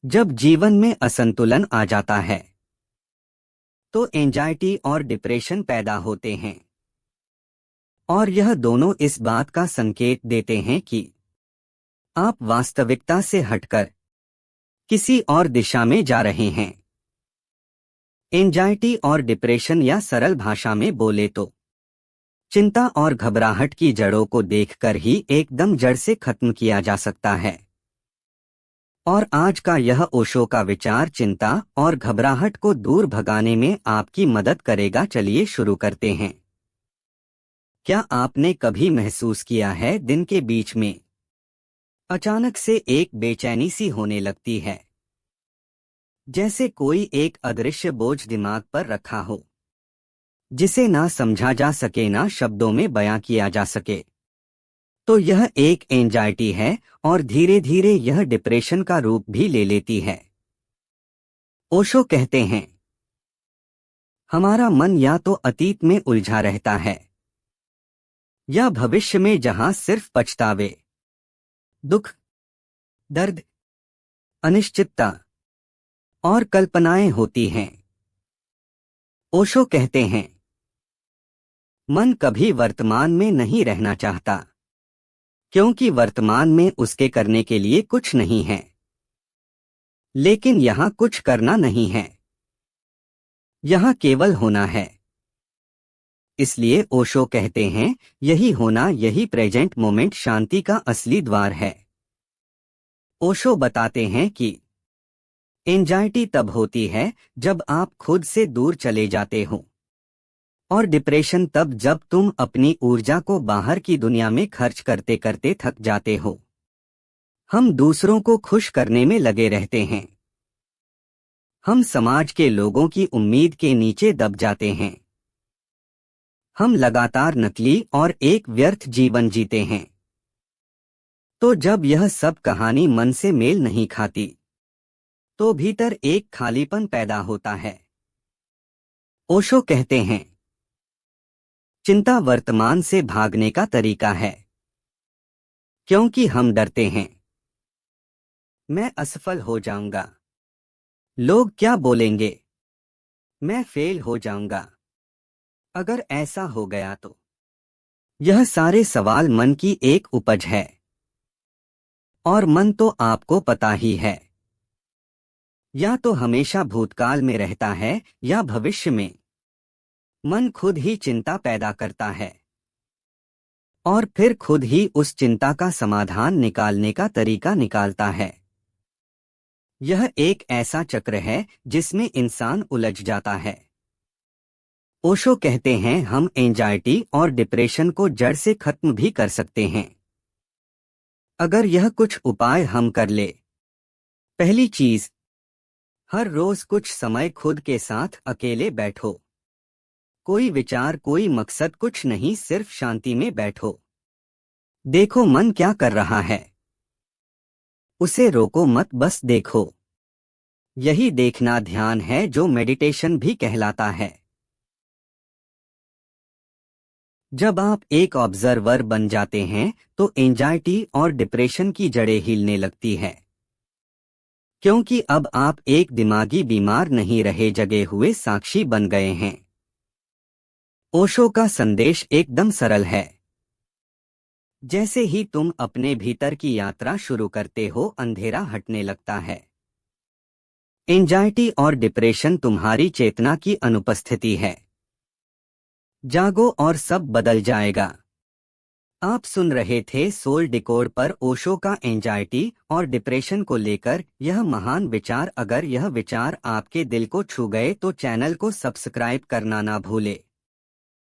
जब जीवन में असंतुलन आ जाता है तो एंजाइटी और डिप्रेशन पैदा होते हैं। और यह दोनों इस बात का संकेत देते हैं कि आप वास्तविकता से हटकर किसी और दिशा में जा रहे हैं। एंजाइटी और डिप्रेशन, या सरल भाषा में बोले तो चिंता और घबराहट की जड़ों को देखकर ही एकदम जड़ से खत्म किया जा सकता है। और आज का यह ओशो का विचार चिंता और घबराहट को दूर भगाने में आपकी मदद करेगा। चलिए शुरू करते हैं। क्या आपने कभी महसूस किया है दिन के बीच में अचानक से एक बेचैनी सी होने लगती है, जैसे कोई एक अदृश्य बोझ दिमाग पर रखा हो, जिसे ना समझा जा सके ना शब्दों में बयां किया जा सके। तो यह एक एंजाइटी है और धीरे धीरे यह डिप्रेशन का रूप भी ले लेती है। ओशो कहते हैं, हमारा मन या तो अतीत में उलझा रहता है या भविष्य में, जहां सिर्फ पछतावे, दुख, दर्द, अनिश्चितता और कल्पनाएं होती हैं। ओशो कहते हैं, मन कभी वर्तमान में नहीं रहना चाहता, क्योंकि वर्तमान में उसके करने के लिए कुछ नहीं है। लेकिन यहाँ कुछ करना नहीं है, यहाँ केवल होना है। इसलिए ओशो कहते हैं, यही होना, यही प्रेजेंट मोमेंट शांति का असली द्वार है। ओशो बताते हैं कि एंजाइटी तब होती है जब आप खुद से दूर चले जाते हो, और डिप्रेशन तब जब तुम अपनी ऊर्जा को बाहर की दुनिया में खर्च करते करते थक जाते हो। हम दूसरों को खुश करने में लगे रहते हैं। हम समाज के लोगों की उम्मीद के नीचे दब जाते हैं। हम लगातार नकली और एक व्यर्थ जीवन जीते हैं। तो जब यह सब कहानी मन से मेल नहीं खाती, तो भीतर एक खालीपन पैदा होता है। ओशो कहते हैं, चिंता वर्तमान से भागने का तरीका है, क्योंकि हम डरते हैं, मैं असफल हो जाऊंगा, लोग क्या बोलेंगे, मैं फेल हो जाऊंगा, अगर ऐसा हो गया तो। यह सारे सवाल मन की एक उपज है, और मन तो आपको पता ही है, या तो हमेशा भूतकाल में रहता है या भविष्य में। मन खुद ही चिंता पैदा करता है और फिर खुद ही उस चिंता का समाधान निकालने का तरीका निकालता है। यह एक ऐसा चक्र है जिसमें इंसान उलझ जाता है। ओशो कहते हैं, हम एंजाइटी और डिप्रेशन को जड़ से खत्म भी कर सकते हैं, अगर यह कुछ उपाय हम कर ले। पहली चीज, हर रोज कुछ समय खुद के साथ अकेले बैठो। कोई विचार, कोई मकसद, कुछ नहीं, सिर्फ शांति में बैठो। देखो मन क्या कर रहा है, उसे रोको मत, बस देखो। यही देखना ध्यान है, जो मेडिटेशन भी कहलाता है। जब आप एक ऑब्जर्वर बन जाते हैं तो एंजाइटी और डिप्रेशन की जड़ें हिलने लगती है, क्योंकि अब आप एक दिमागी बीमार नहीं रहे, जगे हुए साक्षी बन गए हैं। ओशो का संदेश एकदम सरल है। जैसे ही तुम अपने भीतर की यात्रा शुरू करते हो, अंधेरा हटने लगता है। एंजाइटी और डिप्रेशन तुम्हारी चेतना की अनुपस्थिति है। जागो और सब बदल जाएगा। आप सुन रहे थे सोल डिकोड पर ओशो का एंजाइटी और डिप्रेशन को लेकर यह महान विचार। अगर यह विचार आपके दिल को छू गए तो चैनल को सब्सक्राइब करना ना भूले।